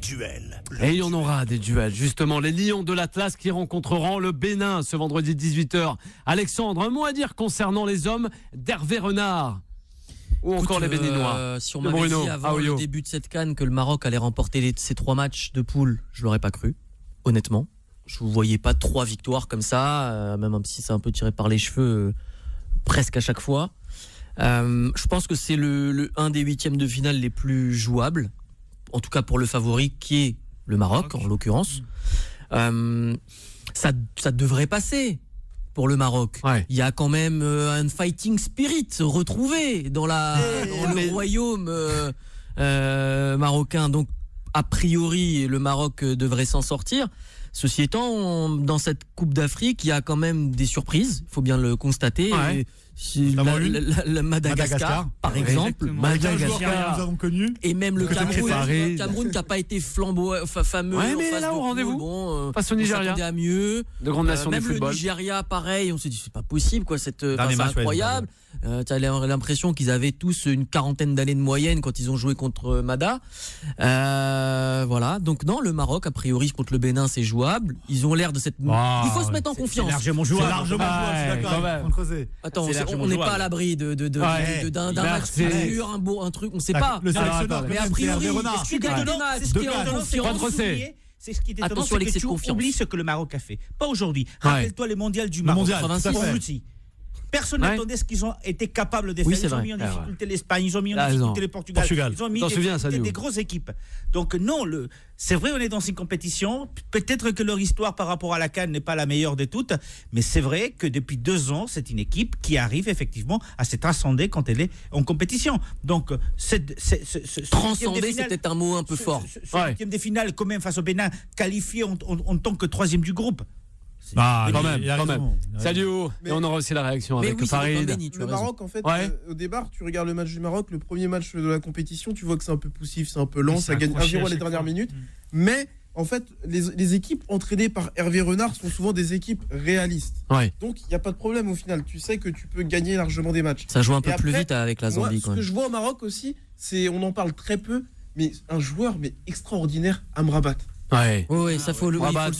Et il y en aura des duels, justement. Les Lions de l'Atlas qui rencontreront le Bénin ce vendredi 18h. Alexandre, un mot à dire concernant les hommes d'Hervé Renard ou encore les Béninois. Si on m'avait dit avant le début de cette CAN que le Maroc allait remporter ces 3 matchs de poule, je l'aurais pas cru, honnêtement. Je ne voyais pas 3 victoires comme ça, même si c'est un peu tiré par les cheveux presque à chaque fois. Je pense que c'est un des huitièmes de finale les plus jouables, en tout cas pour le favori qui est le Maroc en l'occurrence. Ça devrait passer pour le Maroc. Il y a quand même un fighting spirit retrouvé dans le royaume marocain. Donc a priori le Maroc devrait s'en sortir. Ceci étant, dans cette Coupe d'Afrique, il y a quand même des surprises, il faut bien le constater. Le Madagascar, par exemple. Madagascar, nous avons connu. Et même le Cameroun qui n'a pas été fameux en face là, au rendez-vous. Face au Nigeria. À mieux. De grandes nations du football. Même le Nigeria, pareil, on s'est dit c'est pas possible, quoi. C'est incroyable. Tu as l'impression qu'ils avaient tous une quarantaine d'années de moyenne quand ils ont joué contre Mada. Voilà. Donc non, le Maroc, a priori, contre le Bénin, c'est jouable. Ils ont l'air de cette. Il faut se mettre en confiance. C'est largement jouable. Je suis d'accord. Attends, on n'est pas à l'abri d'un match dur, un truc, on ne sait pas. Le sélectionneur, mais a priori, c'est ce qui est étonnant, c'est que tu oublies ce que le Maroc a fait. Pas aujourd'hui. Rappelle-toi les mondials du Maroc. Personne n'attendait ce qu'ils ont été capables de faire. Ils ont mis en difficulté l'Espagne, ils ont mis en difficulté le Portugal. Ils ont mis des grosses équipes. Donc non, c'est vrai, on est dans une compétition. Peut-être que leur histoire par rapport à la CAN n'est pas la meilleure de toutes, mais c'est vrai que depuis 2 ans, c'est une équipe qui arrive effectivement à se transcender quand elle est en compétition. Donc transcender, c'est peut-être un mot un peu fort. Ce huitième de finale, quand même face au Bénin, qualifié en tant que 3e du groupe. Quand même. Salut, et on aura aussi la réaction avec Farid. Le Maroc, en fait, au départ, tu regardes le match du Maroc, le premier match de la compétition, tu vois que c'est un peu poussif, c'est un peu lent, ça gagne 1-0 les dernières minutes. Mais en fait, les équipes entraînées par Hervé Renard sont souvent des équipes réalistes. Donc il n'y a pas de problème au final. Tu sais que tu peux gagner largement des matchs. Ça joue un peu plus vite avec la Zambie. Ce que je vois au Maroc aussi, on en parle très peu, mais un joueur extraordinaire, Amrabat. Oui, ça faut on l'a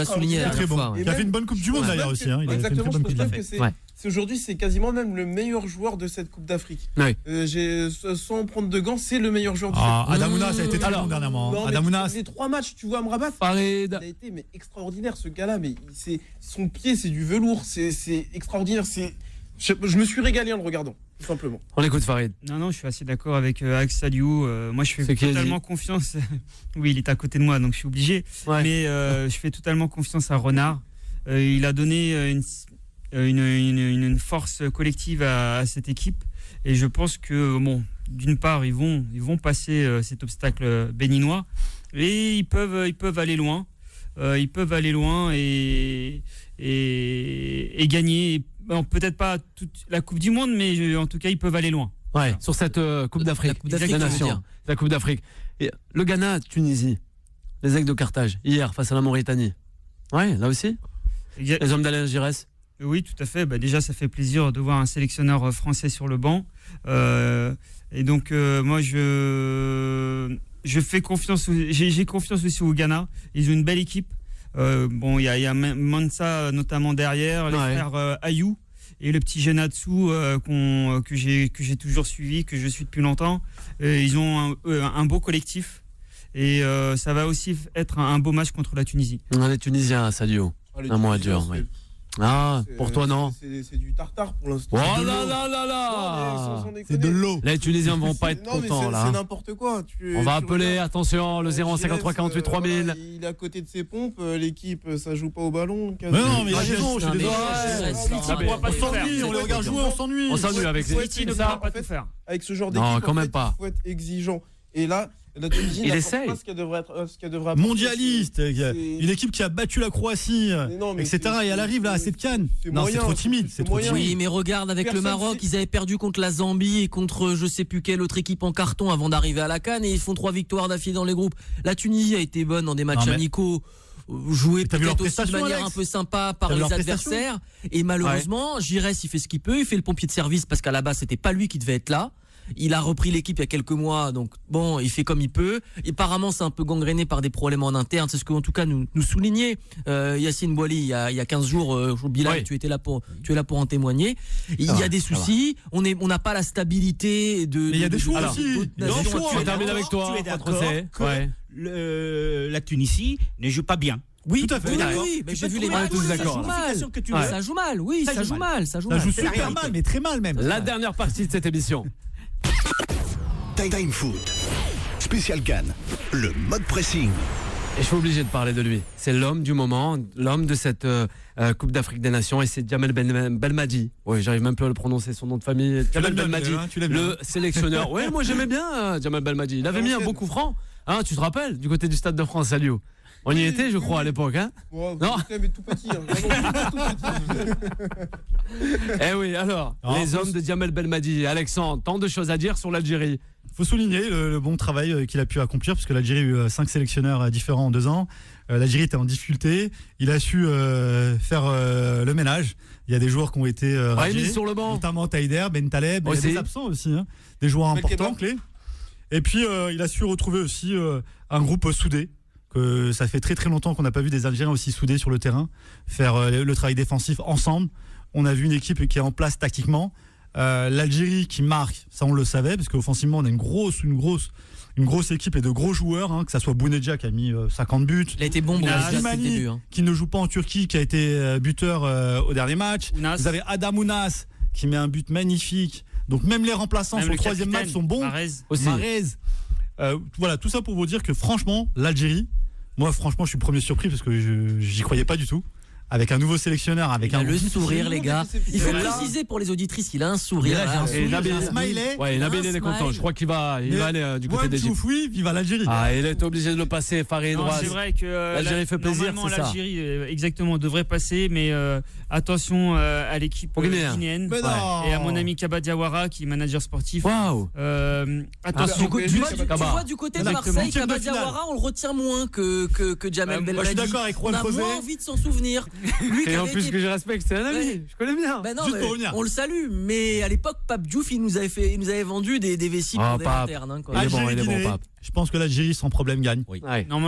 souligné la dernière fois. Il a fait une bonne Coupe du Monde d'ailleurs aussi. Exactement, je trouve que aujourd'hui c'est quasiment même le meilleur joueur de cette Coupe d'Afrique. Sans prendre de gants, c'est le meilleur joueur de cette Coupe. Adamouna, ça a été très bon dernièrement. Adamouna, les 3 matchs, tu vois Amrabat, il a été extraordinaire ce gars-là, mais son pied c'est du velours, c'est extraordinaire, je me suis régalé en le regardant. Tout simplement. On écoute Farid. Non, je suis assez d'accord avec Saliou. Moi, je fais totalement confiance. Oui, il est à côté de moi, donc je suis obligé. Mais je fais totalement confiance à Renard. Il a donné une force collective à cette équipe. Et je pense que, d'une part, ils vont passer cet obstacle béninois. Et ils peuvent aller loin. Ils peuvent aller loin et gagner. Peut-être pas toute la Coupe du Monde, mais en tout cas, ils peuvent aller loin. Sur cette Coupe d'Afrique, des Nations, la Coupe d'Afrique. Et le Ghana, Tunisie, les Aigles de Carthage, hier face à la Mauritanie. Là aussi. Les hommes d'Alain Giresse. Oui, tout à fait. Déjà, ça fait plaisir de voir un sélectionneur français sur le banc. Et donc, moi, je fais confiance. J'ai confiance aussi au Ghana. Ils ont une belle équipe. Il y a Mansa notamment derrière, les frères Ayou et le petit Genatsu que j'ai toujours suivi, que je suis depuis longtemps. Ils ont un beau collectif et ça va aussi être un beau match contre la Tunisie. Les Tunisiens, Sadio, un mois dur. Pour toi, non? C'est du tartare pour l'instant. Oh là. C'est de l'eau. Les Tunisiens vont pas être contents là. C'est n'importe quoi. On va appeler, attention, le 053 48 3000. Il est à côté de ses pompes, l'équipe, ça joue pas au ballon. Non, mais il a raison, je suis désolé. On s'ennuie, on les regarde jouer, on s'ennuie. On s'ennuie avec City ne pourra pas tout faire. Avec ce genre d'équipe, non, quand même pas. Il faut être exigeant. Et là, la Tunisie il essaye. Pas ce qu'elle devrait apporter. Mondialiste, une équipe qui a battu la Croatie, etc. Et elle arrive là à cette CAN. Non, c'est trop timide. Oui, mais regarde avec le Maroc, ils avaient perdu contre la Zambie et contre je sais plus quelle autre équipe en carton avant d'arriver à la CAN et ils font 3 victoires d'affilée dans les groupes. La Tunisie a été bonne dans des matchs amicaux. Joué peut-être aussi de manière un peu sympa par les adversaires et malheureusement Giresse il fait ce qu'il peut, il fait le pompier de service parce qu'à la base c'était pas lui qui devait être là. Il a repris l'équipe il y a quelques mois, donc il fait comme il peut. Et apparemment, c'est un peu gangréné par des problèmes en interne. C'est ce que, en tout cas, nous soulignait Yacine Bouali il y a 15 jours. Bilal, tu es là pour en témoigner. Il y a des soucis. On n'a pas la stabilité de. Mais il y a des choix aussi. Je termine avec toi. Tu es d'accord que la Tunisie ne joue pas bien. Oui, tout à fait. Oui, mais j'ai vu les matchs. Ça joue mal. Ça joue mal, oui, ça joue mal. Ça joue super mal, mais très mal même. La dernière partie de cette émission. Time Foot. Spécial Cannes. Le mode pressing. Et je suis obligé de parler de lui. C'est l'homme du moment, l'homme de cette Coupe d'Afrique des Nations, et c'est Djamel Belmadi. Oui, j'arrive même plus à le prononcer, son nom de famille. Djamel Belmadi, le sélectionneur. Oui, moi j'aimais bien Djamel Belmadi. Il avait mis un beau coup franc. Hein, tu te rappelles, du côté du Stade de France à Lyon. On y était, je crois, à l'époque. Hein, non, mais tout petit. Eh oui, alors, les hommes de Djamel Belmadi. Alexandre, tant de choses à dire sur l'Algérie. Il faut souligner le bon travail qu'il a pu accomplir, parce que l'Algérie a eu 5 sélectionneurs différents en 2 ans. L'Algérie était en difficulté. Il a su faire le ménage. Il y a des joueurs qui ont été radiés, sur le banc, notamment Taider, Ben Taleb, il y a des absents aussi, hein, des joueurs importants, clés. Et puis il a su retrouver aussi un groupe soudé. Que ça fait très très longtemps qu'on n'a pas vu des Algériens aussi soudés sur le terrain, faire le travail défensif ensemble. On a vu une équipe qui est en place tactiquement. L'Algérie qui marque, ça on le savait, parce qu'offensivement on a une grosse équipe et de gros joueurs, hein, que ça soit Bounedjah qui a mis 50 buts. Il a été bon, Slimani, qui ne joue pas en Turquie, qui a été buteur au dernier match. Ounas. Vous avez Adam Ounas qui met un but magnifique. Donc même les remplaçants sur le troisième match sont bons. Mahrez. Voilà, tout ça pour vous dire que franchement, l'Algérie, moi franchement je suis premier surpris parce que j'y croyais pas du tout. Avec un nouveau sélectionneur, avec le sourire, les gars. Il faut préciser pour les auditrices qu'il a un sourire. Et Nabil, Nabil il est content. Je crois qu'il va aller du côté d'Égypte. Oui, vive l'Algérie. Il est obligé de le passer. Farid droit. C'est vrai que l'Algérie fait plaisir. Normalement, l'Algérie, exactement, devrait passer, mais attention à l'équipe guinéenne et à mon ami Kaba Diawara, qui est manager sportif. Waouh. Attention. Tu vois du côté de Marseille, Kaba Diawara, on le retient moins que Djamel Belmadi. Moi, je suis d'accord avec Juan José. On a moins envie de s'en souvenir. Et en plus que je respecte, c'est un ami, je connais bien. On le salue, mais à l'époque, Pape Diouf, il nous avait vendu des vessies pour des lanternes. Il est bon, Pape. Je pense que l'Algérie sans problème gagne. Oui.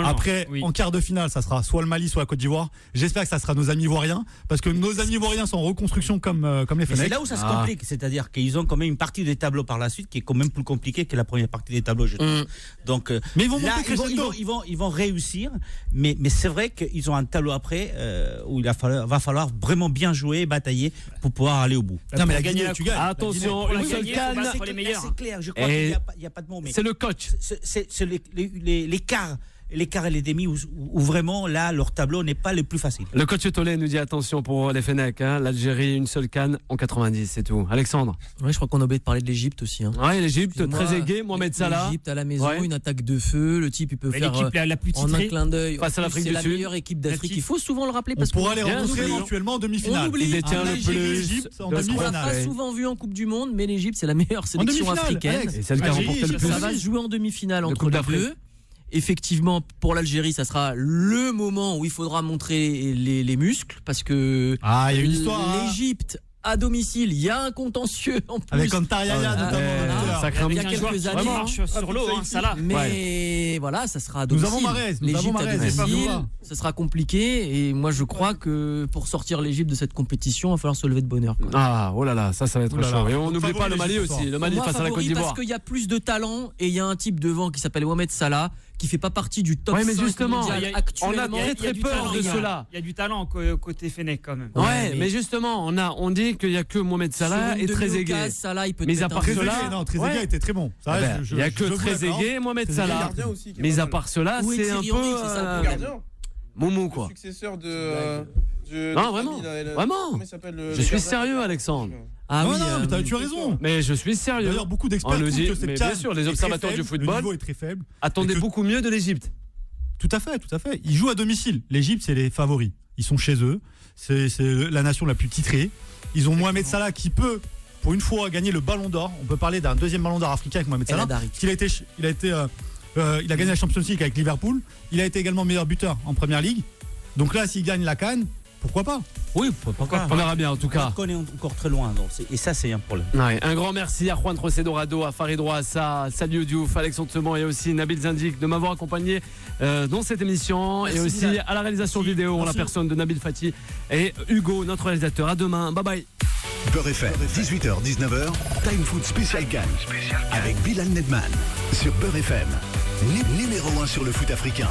Après, en quart de finale, ça sera soit le Mali, soit la Côte d'Ivoire. J'espère que ça sera nos amis ivoiriens, parce que nos amis ivoiriens sont en reconstruction comme les Fennecs. C'est là où ça se complique, c'est-à-dire qu'ils ont quand même une partie des tableaux par la suite qui est quand même plus compliquée que la première partie des tableaux, je trouve. Donc, mais ils vont là, ils vont réussir, mais c'est vrai qu'ils ont un tableau après où il va falloir vraiment bien jouer, batailler pour pouvoir aller au bout. Non, mais la gagner, tu gagnes. Attention, une seule canne. C'est clair, je crois qu'il n'y a pas de mots. C'est le coach. C'est l'écart et les demi où vraiment là leur tableau n'est pas le plus facile. Le coach Tolé nous dit attention pour les Fennecs, hein, l'Algérie une seule canne en 90, c'est tout. Alexandre. Ouais, je crois qu'on a oublié de parler de l'Égypte aussi. Hein. Ouais, l'Égypte très aigué, Mohamed Salah. L'Égypte à la maison, une attaque de feu, le type il peut faire la plus en un clin d'œil. Face à l'Afrique du Sud. C'est la meilleure équipe d'Afrique. Il faut souvent le rappeler parce qu'on pourra les rencontrer éventuellement en demi-finale. On oublie. Il détient le plus. On l'a pas souvent vu en Coupe du Monde, mais l'Égypte c'est la meilleure sélection africaine. Et celle qui a remporté le plus. Ça va se jouer en demi-finale entre les deux. Effectivement, pour l'Algérie, ça sera le moment où il faudra montrer les muscles, parce que il y a une histoire. L'Égypte à domicile, il y a un contentieux en plus. Avec Antariaya notamment. Ça craint il y a quelques années. Marche sur l'eau, Salah. Mais voilà, ça sera à domicile. Nous avons Mahrez. L'Égypte à domicile, ça sera compliqué. Et moi, je crois que pour sortir l'Égypte de cette compétition, il va falloir se lever de bonne heure. Oh là là, ça va être chaud. Et on n'oublie pas le Mali aussi. Le Mali face à la Côte d'Ivoire. Parce qu'il y a plus de talent et il y a un type devant qui s'appelle Mohamed Salah, qui fait pas partie du top 5 mais justement, actuellement. On a très peur de cela. Il y a du talent côté Fenech quand même. Ouais, mais justement, on dit qu'il y a que Mohamed Salah et Trezeguet. Salah, il peut mais à part cela, Trezeguet était très bon. Il y a que Trezeguet et Mohamed Salah. Mais à part cela, c'est un peu Moumou quoi. Successeur de non, vraiment. Je suis sérieux, Alexandre. Non, tu as raison. Mais je suis sérieux. D'ailleurs, beaucoup d'experts trouvent que cette bien sûr, les observateurs du football le niveau est très faible. Attendaient beaucoup mieux de l'Égypte. Tout à fait. Ils jouent à domicile. L'Égypte, c'est les favoris. Ils sont chez eux. C'est la nation la plus titrée. Ils ont Mohamed Salah qui peut, pour une fois, gagner le Ballon d'Or. On peut parler d'un deuxième Ballon d'Or africain avec Mohamed Salah. Il a gagné la Champions League avec Liverpool. Il a été également meilleur buteur en Première Ligue. Donc là, s'il gagne la CAN, pourquoi pas? Oui, pourquoi pas. On verra bien en tout cas. On est encore très loin, donc et ça c'est un problème. Ouais, un grand merci à Juan José Dorado, à Farid Ouassar, à Saliou Diouf, Alexandre Seban et aussi Nabil Zindik de m'avoir accompagné dans cette émission. Merci, et aussi Bilal. À la réalisation vidéo en la personne de Nabil Fati et Hugo, notre réalisateur. À demain, bye bye. Beurre FM, 18h-19h, Time Foot Spécial Cannes avec Bilal Nedman sur Beurre FM, numéro 1 sur le foot africain.